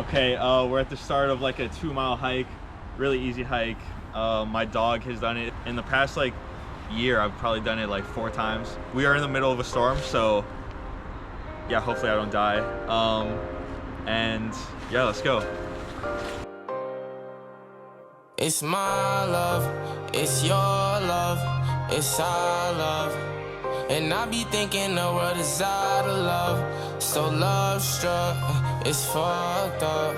Okay, we're at the start of like a 2-mile hike, really easy hike. My dog has done it in the past like year. I've probably done it like 4 times. We are in the middle of a storm, so yeah, hopefully I don't die. And yeah, let's go. It's my love, it's your love, it's our love. And I be thinking the world is out of love. So love struck, it's fucked up.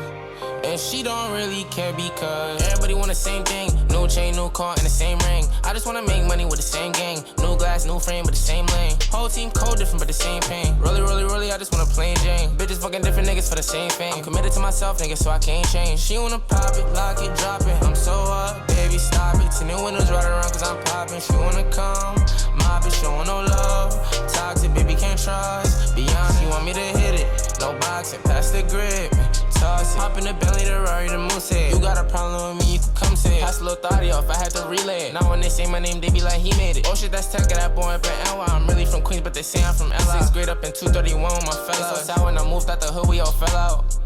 And she don't really care because everybody want the same thing. No chain, no car, and the same ring. I just wanna make money with the same gang. New glass, new frame, but the same lane. Whole team code different, but the same pain. Rolly, I just wanna plain Jane. Bitches fucking different niggas for the same fame. I'm committed to myself, nigga, so I can't change. She wanna pop it, lock it, drop it. I'm so up, baby, stop it. 10 new windows right around cause I'm popping. She wanna come, my bitch showing no love. Toxic, baby, can't trust. Be honest, you want me to hit it. No boxing, pass the grip. Toss it. Hop in the belly, the Rari, the moose head. You got a problem with me, you can come say it. Pass a little thotty off, I had to relay it. Now when they say my name, they be like, he made it. Oh shit, that's tech, that boy up in NY. I'm really from Queens, but they say I'm from LA. 6th grade up in 231 with my fellas. So sad when I moved out the hood, we all fell out.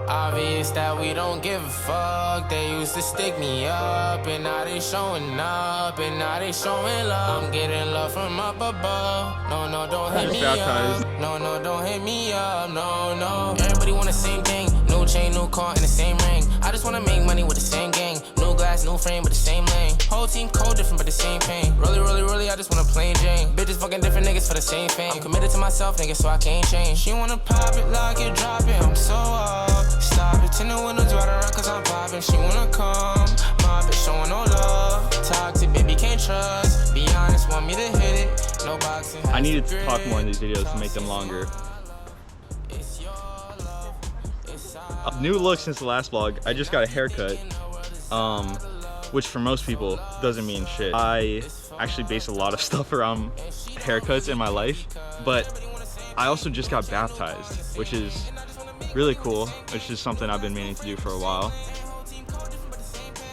Obvious that we don't give a fuck. They used to stick me up, and now they showing up, and now they showing love. I'm getting love from up above. No, don't hit me up. No, don't hit me up. No. Everybody want the same thing. No chain, no car, and the same ring. I just wanna make money with the same gang. No glass, no frame, but the same lane. Whole team code different, but the same pain. Rolly, I just wanna plain Jane. Bitches fucking different niggas for the same fame. I'm committed to myself, nigga, so I can't change. She wanna pop it, lock it, drop it. I'm so up. Stop it, 10 new windows right around cause I'm popping. She wanna come, my bitch showing no love. Toxic, baby, can't trust. Be honest, want me to hit it. No boxing. I needed to talk more in these videos to make them longer. New look since the last vlog. I just got a haircut, which for most people doesn't mean shit. I actually base a lot of stuff around haircuts in my life, but I also just got baptized, which is really cool. It's just something I've been meaning to do for a while.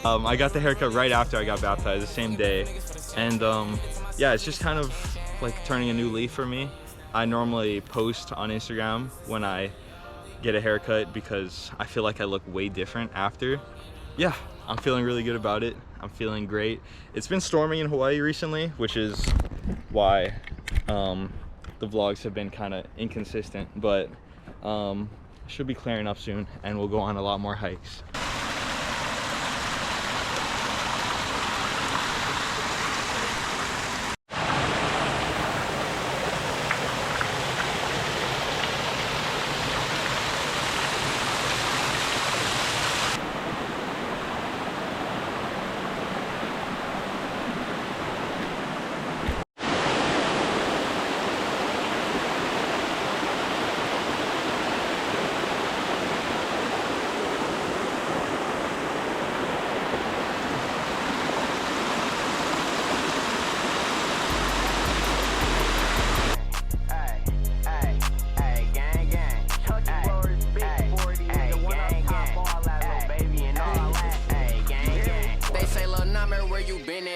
I got the haircut right after I got baptized, the same day, and yeah, it's just kind of like turning a new leaf for me. I normally post on Instagram when I get a haircut because I feel like I look way different after. Yeah, I'm feeling really good about it. I'm feeling great. It's been storming in Hawaii recently, which is why the vlogs have been kind of inconsistent, but should be clearing up soon and we'll go on a lot more hikes.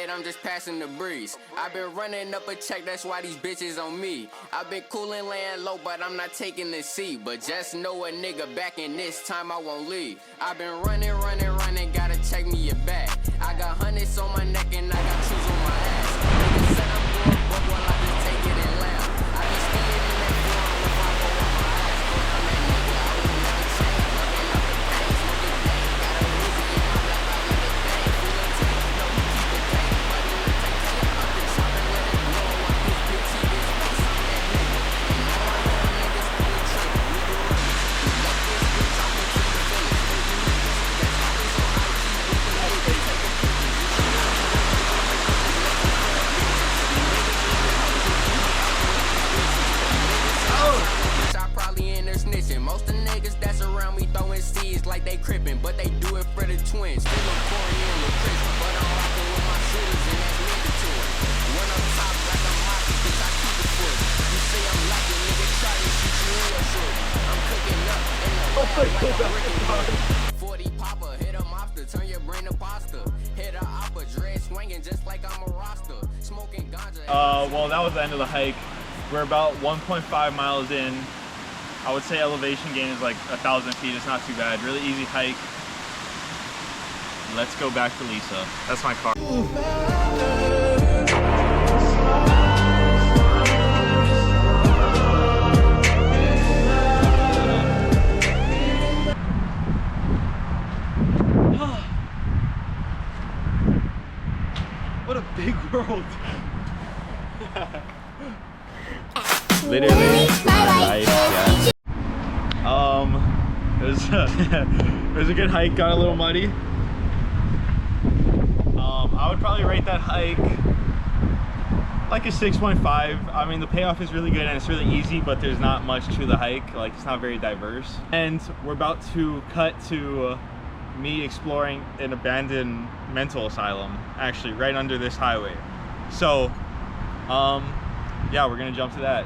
I'm just passing the breeze. I've been running up a check, that's why these bitches on me. I've been coolin', laying low, but I'm not taking the seat. But just know a nigga back, and this time I won't leave. I've been running, gotta check me your back. I got hundreds on my neck and I got shoes on my ass. Niggas said I'm going broke, well I just take it and laugh. I be staying in that forum if I go on my ass. But I'm that nigga, I will never change. Looking up the pain, smoking pain. Got a Uzi in my lap, I let it bang. Feeling tank, no we keep the pain. But in the tank, see I'm up and chopping, let it blow. I push big T, this bitch, I'm that nigga. And now I know niggas really trick. We do it. Let this bitch, I'm into the village. Baby niggas, that's how this on IG with the ladies. Take a picture, you should know. I probably in there snitching. Most of niggas that's around me throwing seeds like they crippin', but they do it for the twins. Feeling Corey and Lucas, but I'm rockin' with my shooters and that's mandatory. One up top like I'm hockey, cause I keep it for you. You say I'm lacking, nigga, try to shoot you in your shorty. I'm cooking up in the lab like I'm Rick and Morty. 40 popper, hit a mobster, turn your brain to pasta. Hit a oppa, dread swinging just like I'm a roster. Smoking ganja. Well, that was the end of the hike. We're about 1.5 miles in. I would say elevation gain is like 1,000 feet. It's not too bad. Really easy hike. Let's go back to Lisa. That's my car. What a big world. Literally my life, yeah. It was a good hike, got a little muddy. I would probably rate that hike like a 6.5. I mean, the payoff is really good and it's really easy, but there's not much to the hike. Like, it's not very diverse. And we're about to cut to me exploring an abandoned mental asylum, actually right under this highway. So yeah, we're gonna jump to that.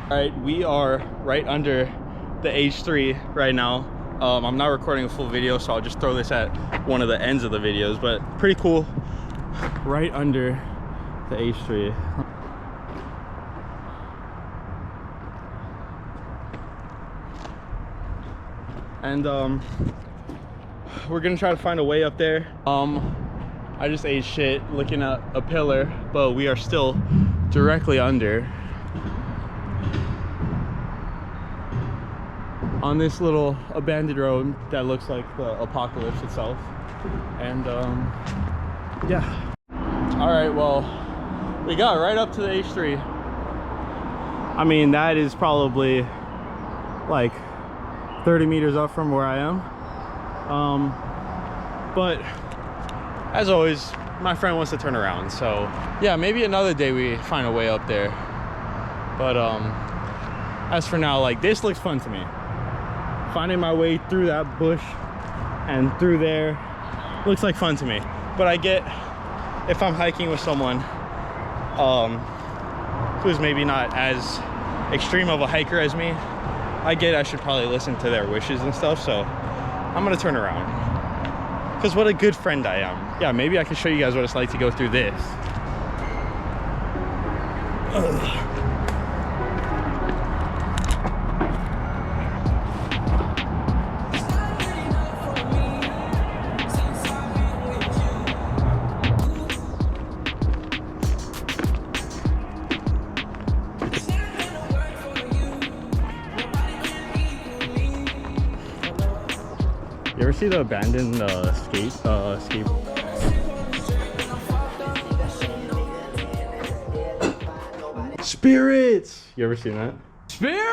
All right, we are right under the H3 right now. I'm not recording a full video, so I'll just throw this at one of the ends of the videos, but pretty cool. Right under the H3. And we're gonna try to find a way up there. I just ate shit looking at a pillar, but we are still directly under on this little abandoned road that looks like the apocalypse itself. And yeah. All right, well, we got right up to the H3. I mean, that is probably like 30 meters up from where I am. But as always, my friend wants to turn around, so yeah, maybe another day we find a way up there. But as for now, like, this looks fun to me. Finding my way through that bush and through there looks like fun to me. But I get, if I'm hiking with someone who's maybe not as extreme of a hiker as me, I get I should probably listen to their wishes and stuff. So I'm gonna turn around, because what a good friend I am. Yeah, maybe I can show you guys what it's like to go through this. Ugh. You ever see the abandoned escape? Spirits! You ever seen that? Spirits!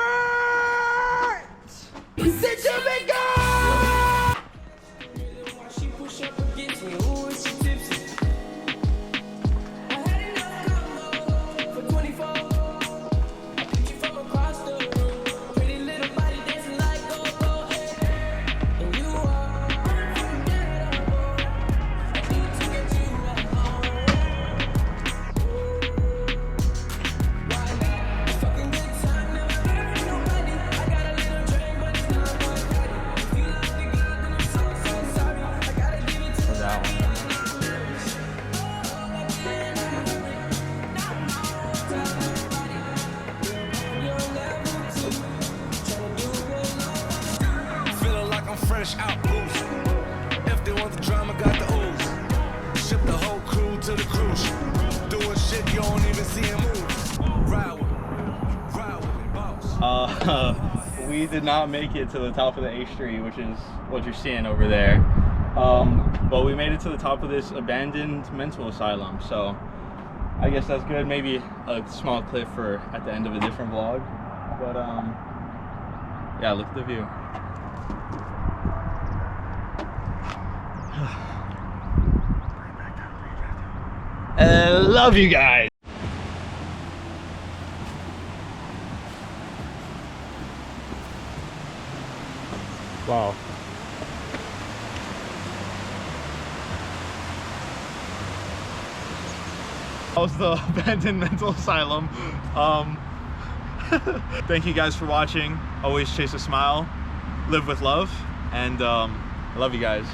Fresh out booze. If they want the drama, got the ooze. Ship the whole crew to the cruise. Doing shit you don't even see him move. Ride with me, boss. We did not make it to the top of the H3, which is what you're seeing over there. But we made it to the top of this abandoned mental asylum. So I guess that's good. Maybe a small clip for at the end of a different vlog. But yeah, look at the view. I love you guys. Wow. That was the abandoned mental asylum. Thank you guys for watching. Always chase a smile, live with love, and I love you guys.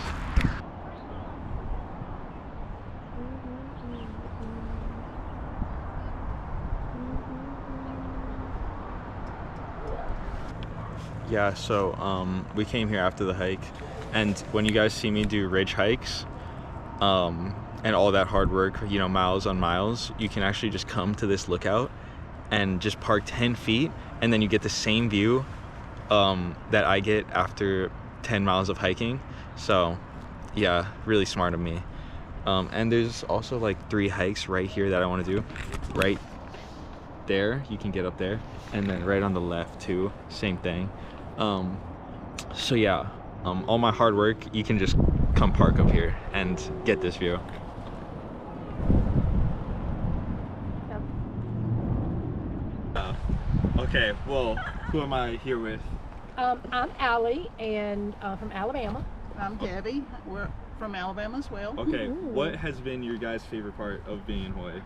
Yeah, so we came here after the hike, and when you guys see me do ridge hikes, and all that hard work, you know, miles on miles, you can actually just come to this lookout and just park 10 feet, and then you get the same view that I get after 10 miles of hiking. So yeah, really smart of me. And there's also like 3 hikes right here that I want to do. Right there, you can get up there, and then right on the left too, same thing. So yeah, all my hard work, you can just come park up here and get this view. Okay, well, who am I here with? I'm Allie, and from Alabama. I'm Debbie. We're from Alabama as well. Okay, what has been your guys' favorite part of being in Hawaii?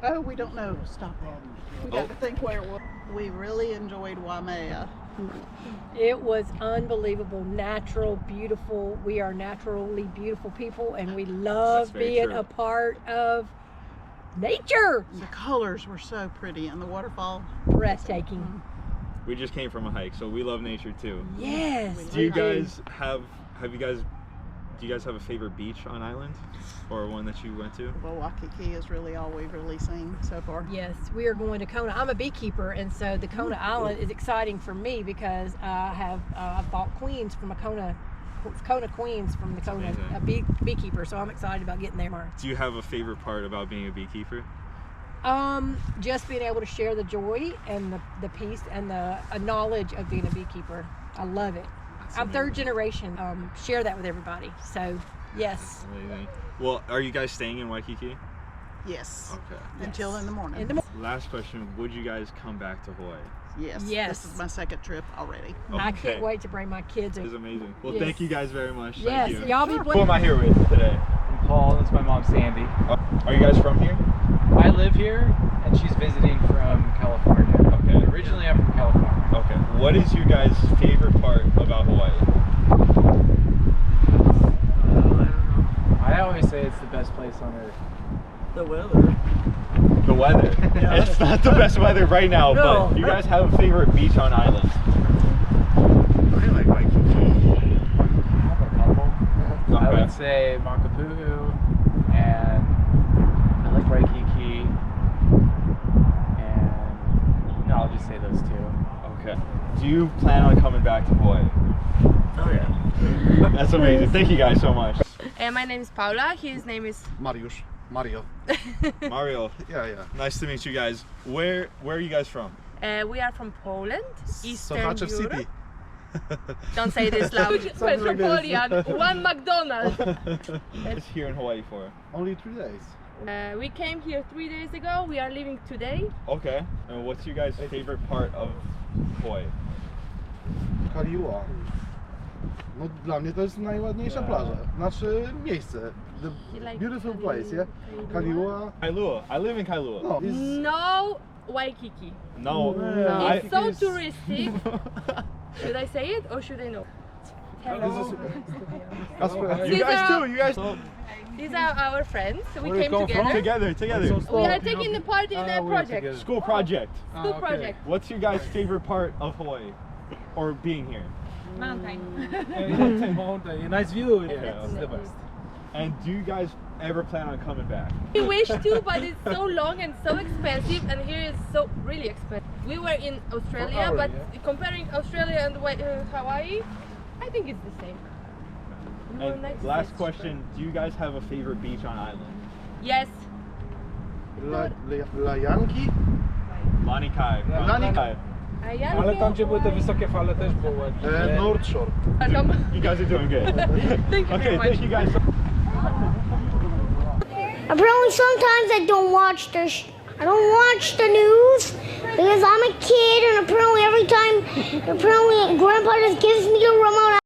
Oh, we don't know. Stop that. We got to think where it was. We really enjoyed Waimea. It was unbelievable, natural, beautiful. We are naturally beautiful people, and we love being a part of nature. The colors were so pretty, and the waterfall. Breathtaking. We just came from a hike, so we love nature too. Yes. Do you guys have a favorite beach on island, or one that you went to? Well, Waikiki is really all we've really seen so far. Yes, we are going to Kona. I'm a beekeeper, and so the Kona Island is exciting for me because I bought queens from Kona queens from the Kona, a beekeeper. So I'm excited about getting there tomorrow. Do you have a favorite part about being a beekeeper? Just being able to share the joy and the peace and the knowledge of being a beekeeper. I love it. I'm third generation. Share that with everybody. So, yes. That's amazing. Well, are you guys staying in Waikiki? Yes. Okay. Until in the morning. Last question, would you guys come back to Hawaii? Yes. Yes. This is my second trip already. I can't wait to bring my kids. This is amazing. Well, Yes. thank you guys very much. Yes, Thank you. y'all be Who blessed. am I here with today? I'm Paul, that's my mom Sandy. Are you guys from here? I live here and she's visiting from California. Okay. Originally I'm from California. Okay. What is your guys' favorite part about Hawaii? I always say it's the best place on earth. The weather. The weather. It's not the best weather right now, but you guys have a favorite beach on island? I like Waikiki. I have a couple. I Okay. would say Makapu'u, and I like Waikiki, and no, I'll just say those two. Okay. Do you plan on coming back to Hawaii? Oh yeah. That's amazing. Thank you guys so much. My name is Paula. His name is Mario. Mario, Yeah. nice to meet you guys. Where are you guys from? we are from Poland, Eastern Sochaczew Europe. City. Don't say this loud. Metropolitan, one McDonald's. Just here in Hawaii for? Only 3 days. We came here 3 days ago. We are leaving today. Okay. And what's your guys' favorite part of Hawaii? Kaliua. No dla mnie to jest najładniejsza plaża. Znaczy miejsce. The like beautiful place, yeah? Kaliua. Kailua. I live in Kailua. No. No Waikiki. No. It's so touristic. Should I say it or should I know? That's where You guys too. You guys These are our friends. We Where you came come from? together. together. We are taking the part in a project. School project. School project. What's your guys' favorite part of Hawaii, or being here? Mountain. Mountain, nice view. Yeah. It's the best. And do you guys ever plan on coming back? We wish to, but it's so long and so expensive, and here is so really expensive. We were in Australia, For but hour, yeah. comparing Australia and Hawaii, I think it's the same. We were And next to last it. question, do you guys have a favorite beach on island? Yes. La Janki. Lanikai. Lanikai. Ale tam gdzie były te wysokie fale też było ładnie. North Shore. You guys are doing good. Thank you very Okay, much. thank you guys. Apparently, sometimes I don't watch I don't watch the news because I'm a kid, and apparently every time, Grandpa just gives me the remote.